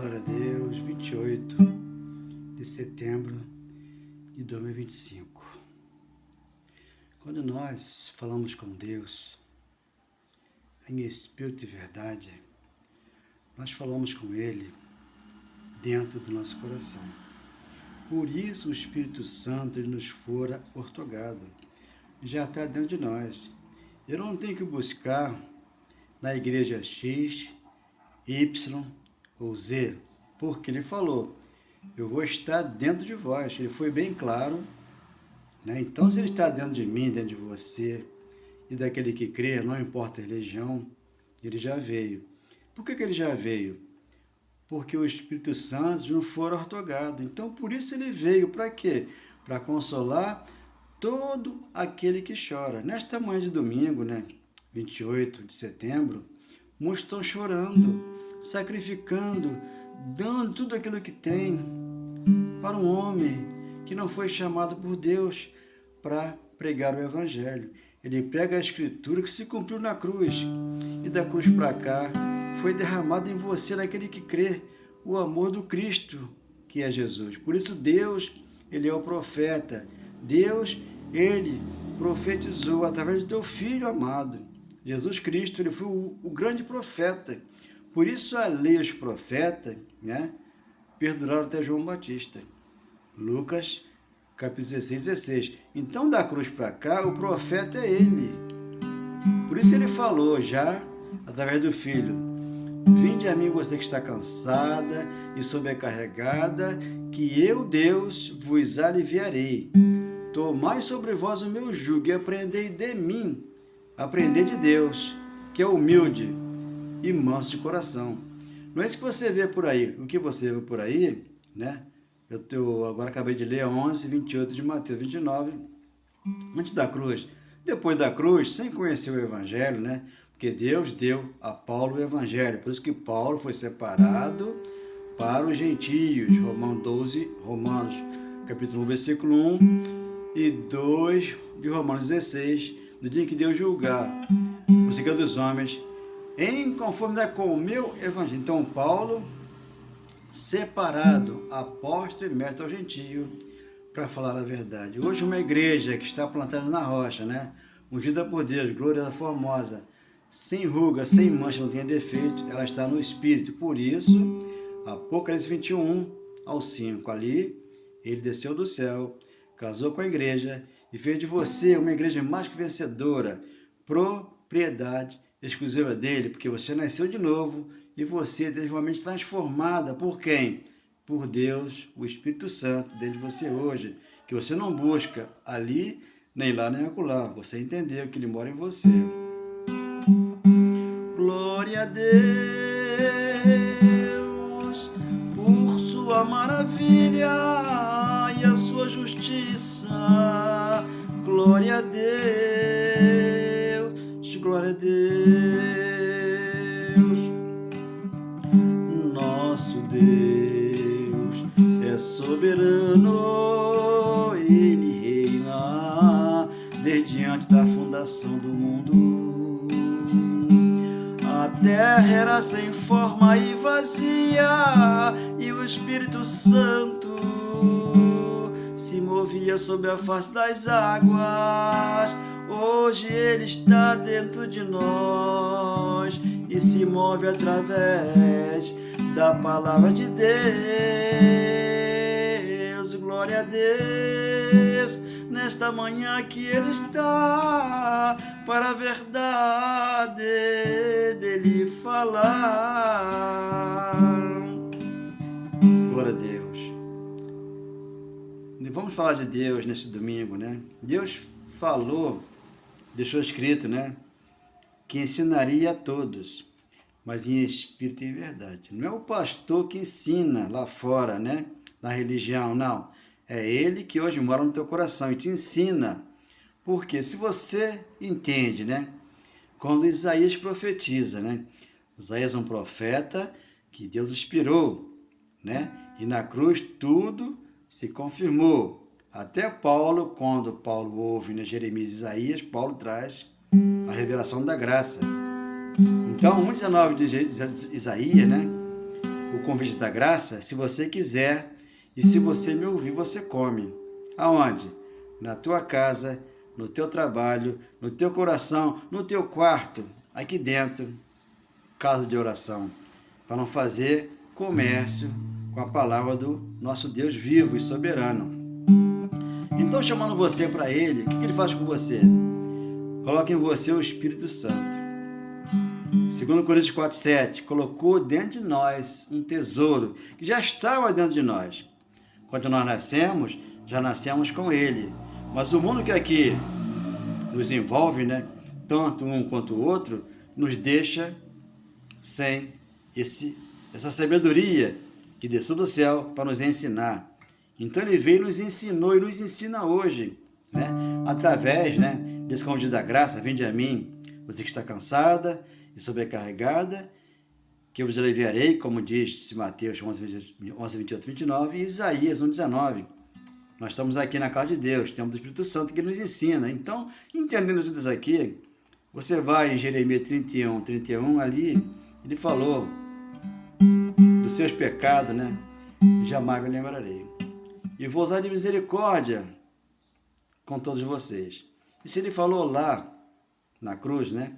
Glória a Deus, 28 de setembro de 2025. Quando nós falamos com Deus, em espírito e verdade, nós falamos com Ele dentro do nosso coração. Por isso o Espírito Santo ele nos fora ortogado, já está dentro de nós. Eu não tenho que buscar na igreja X, Y ou Z, porque ele falou, eu vou estar dentro de vós. Ele foi bem claro, né? Então, se ele está dentro de mim, dentro de você, e daquele que crê, não importa a religião, ele já veio. Por que ele já veio? Porque o Espírito Santo não foi ortogado. Então, por isso ele veio. Para quê? Para consolar todo aquele que chora. Nesta manhã de domingo, né, 28 de setembro, muitos estão chorando, sacrificando, dando tudo aquilo que tem para um homem que não foi chamado por Deus para pregar o Evangelho. Ele prega a Escritura que se cumpriu na cruz, e da cruz para cá foi derramado em você, naquele que crê, o amor do Cristo, que é Jesus. Por isso Deus, ele é o profeta. Deus, ele profetizou através do teu Filho amado. Jesus Cristo, ele foi o grande profeta. Por isso a lei e os profetas, né, perduraram até João Batista. Lucas, capítulo 16. Então, da cruz para cá, o profeta é ele. Por isso ele falou já, através do Filho, vinde a mim você que está cansada e sobrecarregada, que eu, Deus, vos aliviarei. Tomai sobre vós o meu jugo e aprendei de mim. Aprender de Deus, que é humilde e manso de coração. Não é isso que você vê por aí. O que você vê por aí, né? Eu agora acabei de ler 11, 28 de Mateus 29, antes da cruz. Depois da cruz, sem conhecer o Evangelho, né? Porque Deus deu a Paulo o Evangelho. Por isso que Paulo foi separado para os gentios. Romanos capítulo 1, versículo 1 e 2 de Romanos 16, no dia que Deus julgar o seguinte dos homens, em conformidade com o meu Evangelho. Então, Paulo, separado, apóstolo e mestre ao gentio, para falar a verdade. Hoje, uma igreja que está plantada na rocha, né? Ungida por Deus, gloriosa, formosa, sem ruga, sem mancha, não tem defeito, ela está no Espírito. Por isso, Apocalipse 21 ao 5, ali, ele desceu do céu, casou com a igreja e fez de você uma igreja mais que vencedora, propriedade exclusiva dele, porque você nasceu de novo e você é definitivamente transformada por quem? Por Deus, o Espírito Santo, dentro de você hoje, que você não busca ali, nem lá, nem acolá. Você entendeu que ele mora em você. Glória a Deus por sua maravilha e a sua justiça. Glória a Deus, glória a Deus. Nosso Deus é soberano, ele reina desde antes da fundação do mundo. A terra era sem forma e vazia, e o Espírito Santo se movia sobre a face das águas. Hoje ele está dentro de nós e se move através da palavra de Deus. Glória a Deus, nesta manhã que ele está para a verdade dele falar. Glória a Deus. Vamos falar de Deus nesse domingo, né? Deus falou, deixou escrito, né, que ensinaria a todos, mas em espírito e em verdade. Não é o pastor que ensina lá fora, né, na religião, não. É ele que hoje mora no teu coração e te ensina. Porque se você entende, né, quando Isaías profetiza, né, Isaías é um profeta que Deus inspirou, né, e na cruz tudo se confirmou. Até Paulo, quando Paulo ouve, né, Jeremias e Isaías, Paulo traz a revelação da graça. Então, 1,19 de Isaías, né, o convite da graça, se você quiser, e se você me ouvir, você come. Aonde? Na tua casa, no teu trabalho, no teu coração, no teu quarto, aqui dentro, casa de oração, para não fazer comércio com a palavra do nosso Deus vivo e soberano. Então, chamando você para Ele, o que Ele faz com você? Coloca em você o Espírito Santo. 2 Coríntios 4,7, colocou dentro de nós um tesouro que já estava dentro de nós. Quando nós nascemos, já nascemos com Ele. Mas o mundo que aqui nos envolve, né, tanto um quanto o outro, nos deixa sem essa sabedoria que desceu do céu para nos ensinar. Então Ele veio e nos ensinou e nos ensina hoje, né, através, né, desse convite da graça. Vinde a mim, você que está cansada e sobrecarregada, que eu vos aliviarei, como diz Mateus 11, 28, 29 e Isaías 1,19. Nós estamos aqui na casa de Deus, temos o Espírito Santo que nos ensina. Então, entendendo tudo isso aqui, você vai em Jeremias 31, ali, ele falou dos seus pecados, né? Jamais me lembrarei. E vou usar de misericórdia com todos vocês. E se ele falou lá, na cruz, né?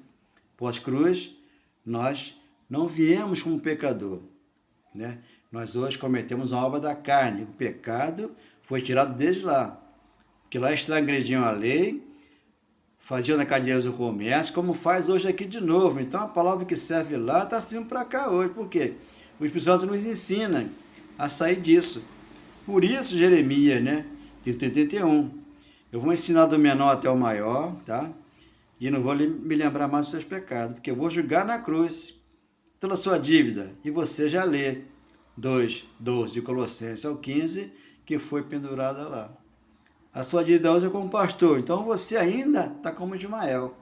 Pós-cruz, nós não viemos como pecador, né? Nós hoje cometemos uma obra da carne. O pecado foi tirado desde lá. Porque lá eles transgrediam a lei, faziam na casa de Deus o comércio, como faz hoje aqui de novo. Então a palavra que serve lá está sendo para cá hoje. Por quê? O Espírito Santo nos ensina a sair disso. Por isso, Jeremias, né? 31. Eu vou ensinar do menor até o maior, tá? E não vou me lembrar mais dos seus pecados, porque eu vou julgar na cruz toda a sua dívida. E você já lê 2:12 de Colossenses ao 15, que foi pendurada lá. A sua dívida hoje é como pastor, então você ainda está como Ismael.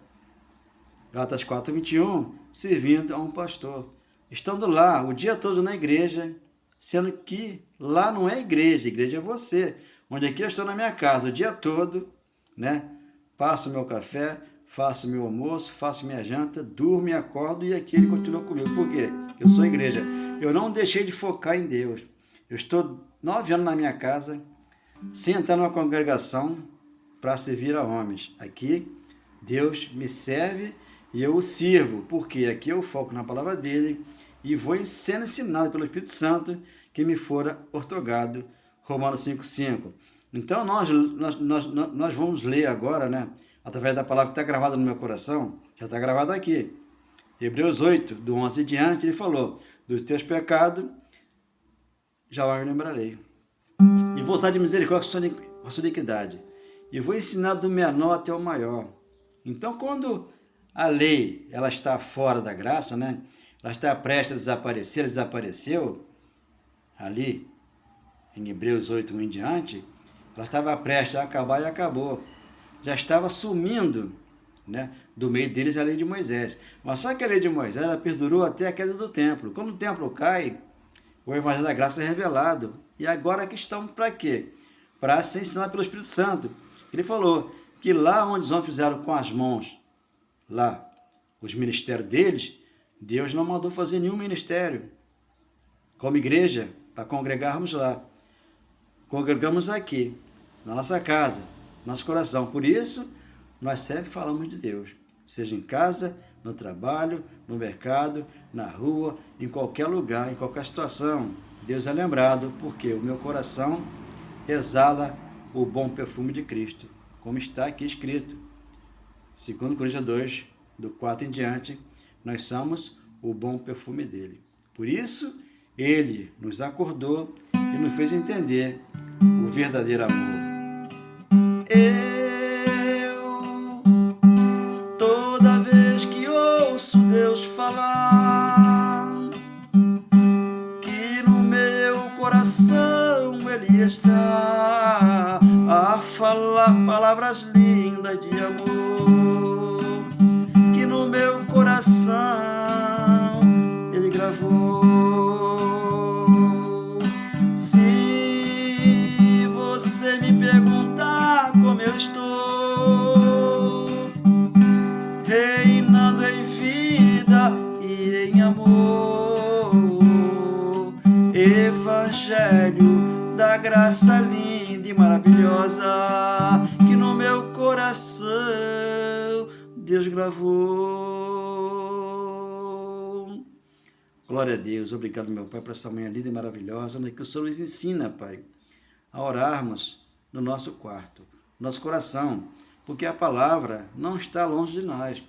Gálatas 4:21, servindo a um pastor. Estando lá o dia todo na igreja, sendo que lá não é igreja, a igreja é você. Onde aqui eu estou na minha casa o dia todo, né? Passo meu café, faço meu almoço, faço minha janta, durmo e acordo, e aqui ele continua comigo. Por quê? Eu sou igreja. Eu não deixei de focar em Deus. Eu estou 9 anos na minha casa, sem entrar numa congregação para servir a homens. Aqui, Deus me serve e eu o sirvo, porque aqui eu foco na palavra dele e vou sendo ensinado pelo Espírito Santo que me fora ortogado. Romanos 5:5. Então, nós vamos ler agora, né? Através da palavra que está gravada no meu coração, já está gravado aqui. Hebreus 8, do 11 em diante, ele falou, dos teus pecados, jamais me lembrarei. E vou usar de misericórdia com a sua iniquidade. E vou ensinar do menor até o maior. Então, quando a lei ela está fora da graça, né? Ela está prestes a desaparecer, desapareceu, ali, em Hebreus 8, 1 em diante, ela estava prestes a acabar e acabou. Já estava sumindo, né, do meio deles a lei de Moisés. Mas só que a lei de Moisés ela perdurou até a queda do templo. Quando o templo cai, o Evangelho da Graça é revelado. E agora aqui estamos para quê? Para ser ensinado pelo Espírito Santo. Ele falou que lá onde os homens fizeram com as mãos, lá, os ministérios deles, Deus não mandou fazer nenhum ministério como igreja para congregarmos lá. Congregamos aqui, na nossa casa, nosso coração. Por isso, nós sempre falamos de Deus. Seja em casa, no trabalho, no mercado, na rua, em qualquer lugar, em qualquer situação. Deus é lembrado porque o meu coração exala o bom perfume de Cristo, como está aqui escrito. 2 Coríntios 2, do 4 em diante, nós somos o bom perfume dele. Por isso, ele nos acordou e nos fez entender o verdadeiro amor. Toda vez que ouço Deus falar, que no meu coração Ele está a falar palavras lindas de amor, que no meu coração Ele gravou. Se você me perguntar como eu estou, reinando em vida e em amor, evangelho da graça linda e maravilhosa que no meu coração Deus gravou. Glória a Deus, obrigado, meu Pai, por essa manhã linda e maravilhosa, que o Senhor nos ensina, Pai, a orarmos no nosso quarto, no nosso coração, porque a palavra não está longe de nós,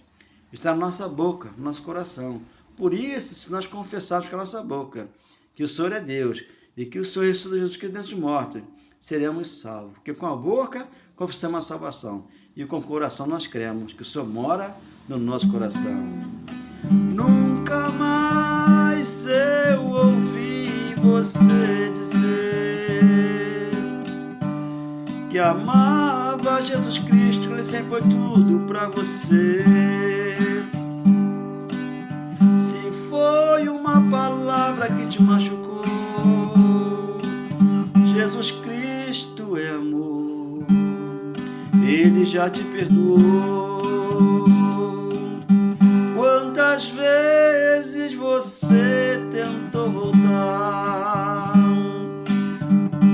está na nossa boca, no nosso coração. Por isso, se nós confessarmos com a nossa boca que o Senhor é Deus e que o Senhor ressuscitou Jesus Cristo dentre os mortos, seremos salvos. Porque com a boca confessamos a salvação e com o coração nós cremos que o Senhor mora no nosso coração. Nunca mais eu ouvi você dizer que amava Jesus Cristo, que Ele sempre foi tudo para você. Se foi uma palavra que te machucou, Jesus Cristo é amor, Ele já te perdoou. Quantas vezes você tentou voltar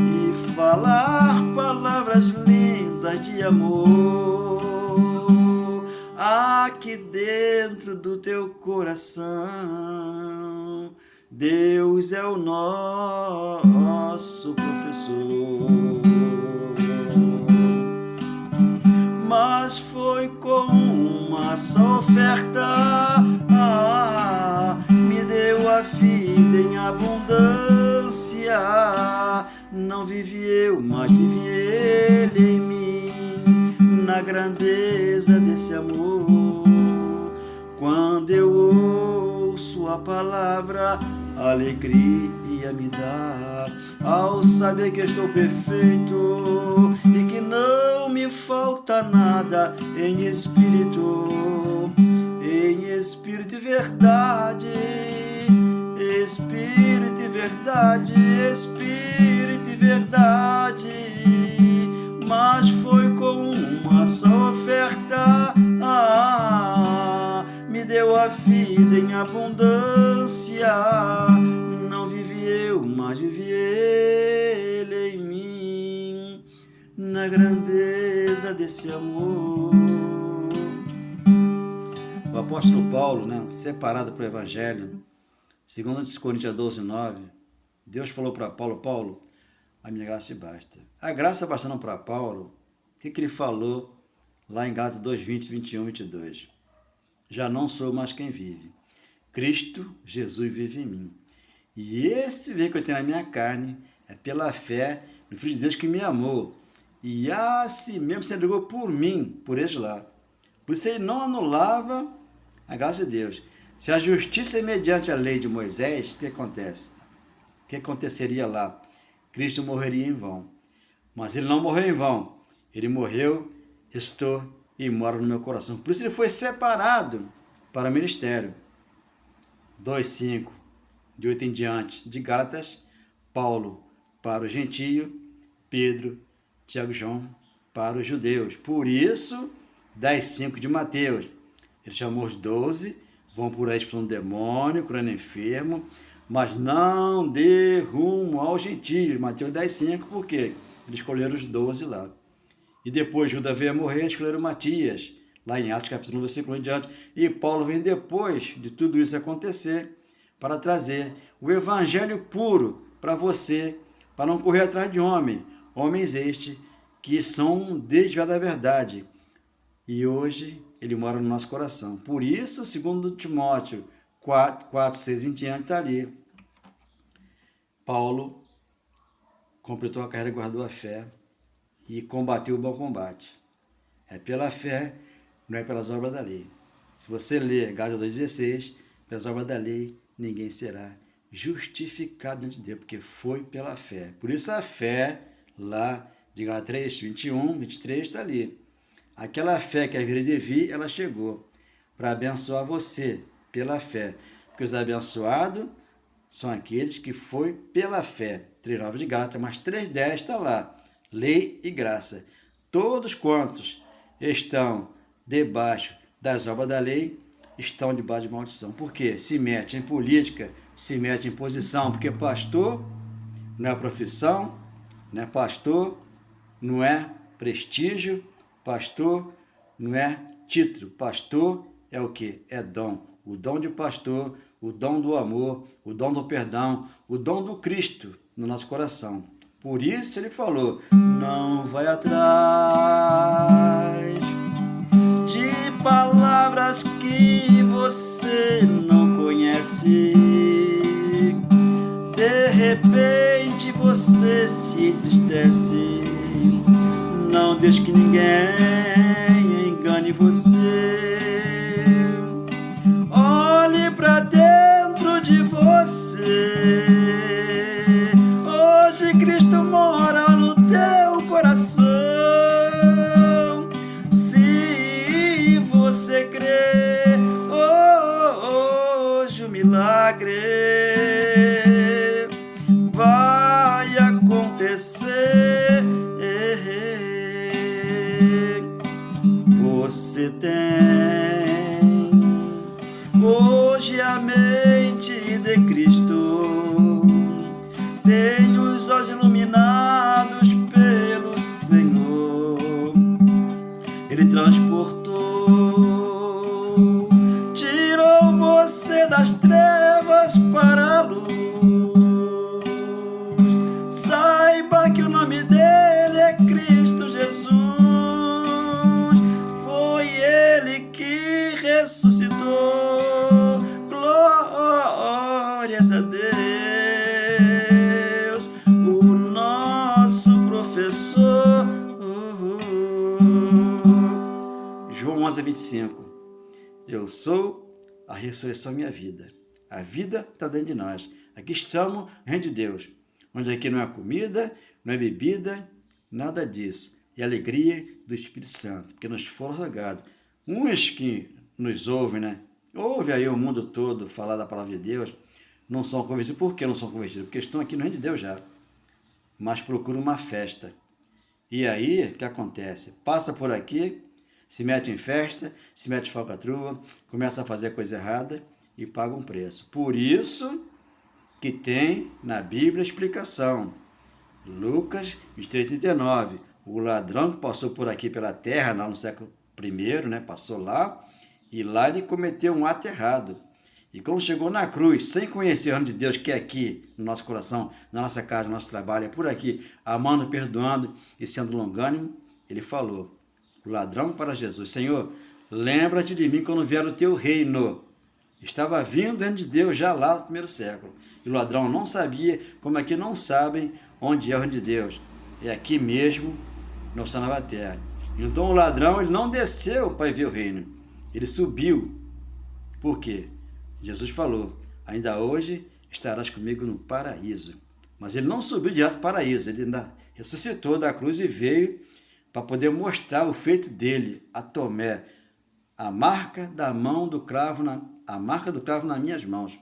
e falar palavras lindas de amor aqui dentro do teu coração? Deus é o nosso professor, mas foi com uma só oferta, me deu a vida em abundância. Não vivi eu, mas vive Ele em mim, na grandeza desse amor. Quando eu ouço a palavra, alegria me dá, ao saber que estou perfeito e que não me falta nada em espírito e verdade, espírito e verdade, espírito e verdade. Mas foi com uma só oferta, me deu a vida em abundância. Não vivi eu, mas vivi Ele em mim, na grandeza desse amor. O apóstolo Paulo, separado para o Evangelho, segundo Coríntios 12:9, Deus falou para Paulo: Paulo, a minha graça te basta. A graça bastando para Paulo, o que ele falou lá em Gálatas 2:20, 21, 22? Já não sou mais quem vive, Cristo Jesus vive em mim. E esse viver que eu tenho na minha carne é pela fé no Filho de Deus que me amou e a si mesmo se entregou por mim, por eles lá. Por isso ele não anulava a graça de Deus. Se a justiça é mediante a lei de Moisés, o que acontece? O que aconteceria lá? Cristo morreria em vão. Mas ele não morreu em vão. Ele morreu, restou e mora no meu coração. Por isso ele foi separado para o ministério. 2:5, de 8 em diante, de Gálatas, Paulo para o gentio, Pedro, Tiago e João para os judeus. Por isso, 10:5 de Mateus, ele chamou os 12, vão por aí expulsando demônio, curando enfermo, mas não dê rumo aos gentios. Mateus 10:5, por quê? Eles escolheram os 12 lá. E depois Judas veio a morrer, escolheram Matias, lá em Atos capítulo 1, versículo 1 em diante. E Paulo vem depois de tudo isso acontecer para trazer o evangelho puro para você, para não correr atrás de homens estes que são desviados da verdade. E hoje ele mora no nosso coração. Por isso, segundo Timóteo 4:6 em diante, está ali. Paulo completou a carreira, guardou a fé e combateu o bom combate. É pela fé, não é pelas obras da lei. Se você ler Gálatas 2:16, pelas obras da lei, ninguém será justificado diante de Deus, porque foi pela fé. Por isso a fé, lá de Gálatas 3:21, 23, está ali. Aquela fé que a vida de vir, ela chegou para abençoar você pela fé. Porque os abençoados são aqueles que foi pela fé. 3:9 de Gálatas, mas 3:10 está lá. Lei e graça. Todos quantos estão debaixo das obras da lei estão debaixo de maldição. Por quê? Se mete em política, se mete em posição, porque pastor não é profissão, não é pastor, não é prestígio, pastor não é título, pastor é o quê? É dom. O dom de pastor, o dom do amor, o dom do perdão, o dom do Cristo no nosso coração. Por isso ele falou, não vai atrás de palavras que você não conhece. De repente você se entristece. Não deixe que ninguém engane você. Olhe pra dentro de você. Hoje Cristo mora no teu coração. Se você crê, hoje o milagre vai acontecer. Você tem hoje a mente de Cristo, tem os olhos iluminados pelo Senhor. Ele transportou, tirou você das trevas para a luz. Saiba que o nome dele é Cristo Jesus. Foi ele que ressuscitou. Glórias a Deus, o nosso professor. João 11:25. Eu sou a ressurreição e a vida. A vida está dentro de nós. Aqui estamos no reino de Deus, onde aqui não é comida, não é bebida, nada disso. É a alegria do Espírito Santo, porque nos foram rogados. Uns que nos ouvem, né? Ouve aí o mundo todo falar da palavra de Deus, não são convertidos. Por que não são convertidos? Porque estão aqui no reino de Deus já, mas procuram uma festa. E aí, o que acontece? Passa por aqui, se mete em festa, se mete em falcatrua, começa a fazer coisa errada e paga um preço. Por isso que tem na Bíblia a explicação. Lucas 23:39. O ladrão que passou por aqui pela terra, lá no século I, né? Passou lá, e lá ele cometeu um ato errado. E quando chegou na cruz, sem conhecer o reino de Deus, que é aqui no nosso coração, na nossa casa, no nosso trabalho, é por aqui, amando, perdoando e sendo longânimo, ele falou, o ladrão para Jesus, Senhor, lembra-te de mim quando vier o teu reino. Estava vindo o reino de Deus já lá no primeiro século. E o ladrão não sabia, como aqui não sabem onde é o reino de Deus. É aqui mesmo, na nossa nova terra. Então o ladrão ele não desceu para ver o reino. Ele subiu. Por quê? Jesus falou, ainda hoje estarás comigo no paraíso. Mas ele não subiu direto para o paraíso. Ele ainda ressuscitou da cruz e veio para poder mostrar o feito dele a Tomé. A marca da mão do cravo, a marca do cravo nas minhas mãos.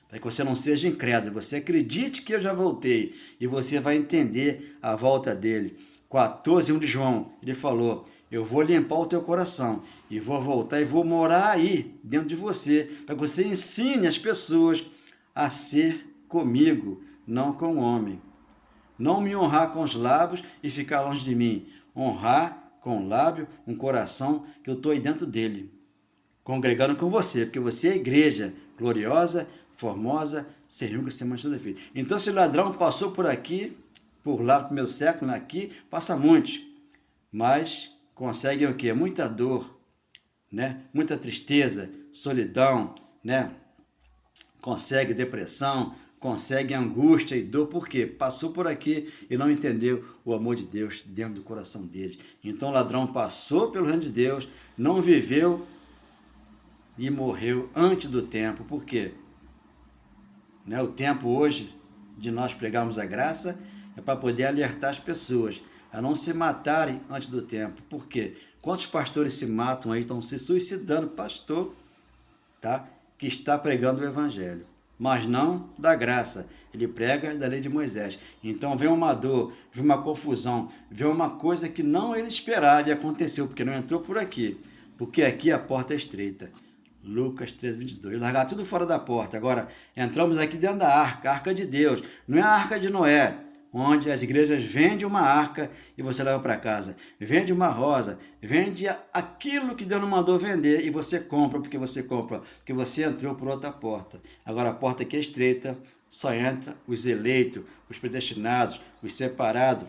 Para que você não seja incrédulo, você acredite que eu já voltei e você vai entender a volta dele. 14:1 de João, ele falou, eu vou limpar o teu coração e vou voltar e vou morar aí, dentro de você, para que você ensine as pessoas a ser comigo, não com o homem. Não me honrar com os lábios e ficar longe de mim. Honrar com o lábio, um coração que eu estou aí dentro dele, congregando com você, porque você é a igreja gloriosa, formosa, sem nunca ser manchada de defeito. Então, esse ladrão passou por aqui, por lá no primeiro século, aqui, passa muitos, mas conseguem o quê? Muita dor, né? Muita tristeza, solidão, né? Consegue depressão, consegue angústia e dor, por quê? Passou por aqui e não entendeu o amor de Deus dentro do coração deles. Então o ladrão passou pelo reino de Deus, não viveu e morreu antes do tempo. Por quê? Né? O tempo hoje de nós pregarmos a graça é para poder alertar as pessoas a não se matarem antes do tempo. Por quê? Quantos pastores se matam aí, estão se suicidando? Pastor, tá? Que está pregando o evangelho, mas não da graça. Ele prega da lei de Moisés. Então vem uma dor, vem uma confusão, vem uma coisa que não ele esperava e aconteceu, porque não entrou por aqui. Porque aqui a porta é estreita. Lucas 13:22. Largar tudo fora da porta. Agora, entramos aqui dentro da arca, a arca de Deus. Não é a arca de Noé, onde as igrejas vendem uma arca e você leva para casa. Vende uma rosa, vende aquilo que Deus não mandou vender e você compra, porque você entrou por outra porta. Agora, a porta aqui é estreita, só entra os eleitos, os predestinados, os separados,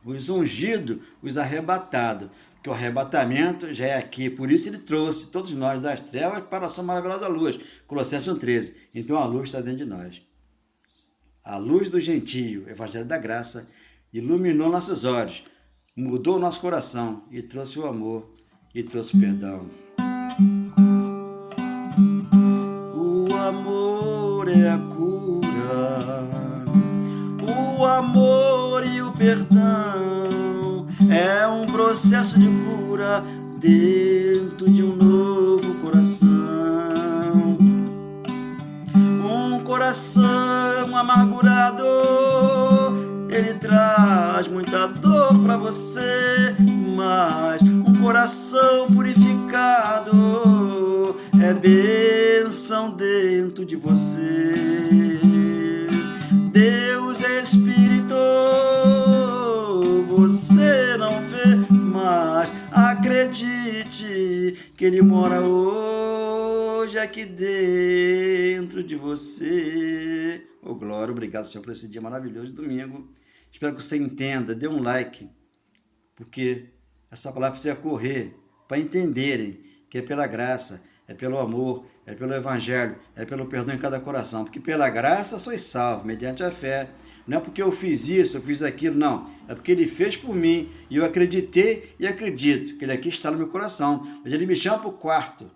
os ungidos, os arrebatados, que o arrebatamento já é aqui, por isso ele trouxe todos nós das trevas para a sua maravilhosa luz, Colossenses 1,13. Então a luz está dentro de nós. A luz do gentio, Evangelho da Graça, iluminou nossos olhos, mudou nosso coração e trouxe o amor e trouxe o perdão. O amor é a cura, o amor e o perdão é um processo de cura dentro de um novo coração. Um coração amargurado, ele traz muita dor para você, mas um coração purificado é bênção dentro de você. Deus é Espírito, você não vê, mas acredite que Ele mora hoje aqui dentro de você. Oh, glória, obrigado, Senhor, por esse dia maravilhoso de domingo. Espero que você entenda, dê um like, porque essa palavra precisa correr para entenderem que é pela graça, é pelo amor, é pelo evangelho, é pelo perdão em cada coração. Porque pela graça sois salvos, mediante a fé. Não é porque eu fiz isso, eu fiz aquilo, não. É porque Ele fez por mim e eu acreditei e acredito que Ele aqui está no meu coração. Hoje Ele me chama para o quarto.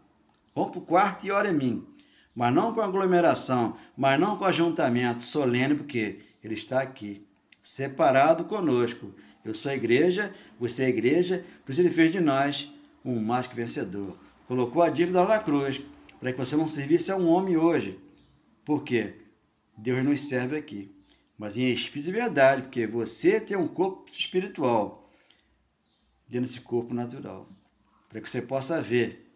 Vamos para o quarto e ora em mim. Mas não com aglomeração, mas não com ajuntamento solene, porque Ele está aqui, separado conosco. Eu sou a igreja, você é a igreja, por isso Ele fez de nós um mais que vencedor. Colocou a dívida lá na cruz, para que você não servisse a um homem hoje. Por quê? Deus nos serve aqui, mas em espírito e verdade, porque você tem um corpo espiritual dentro desse corpo natural, para que você possa ver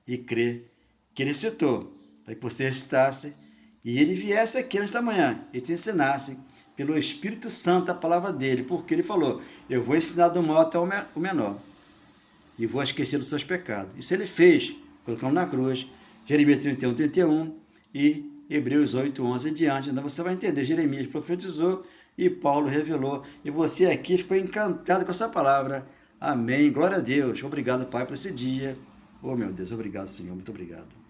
e crer que Ele citou, para que você ressuscitasse e Ele viesse aqui nesta manhã e te ensinasse pelo Espírito Santo a palavra dEle, porque Ele falou, eu vou ensinar do maior até o menor e vou esquecer dos seus pecados. Isso Ele fez, colocando na cruz, Jeremias 31:31 e Hebreus 8:11 em diante. Então você vai entender, Jeremias profetizou e Paulo revelou, e você aqui ficou encantado com essa palavra. Amém, glória a Deus. Obrigado, Pai, por esse dia. Oh, meu Deus, obrigado, Senhor, muito obrigado.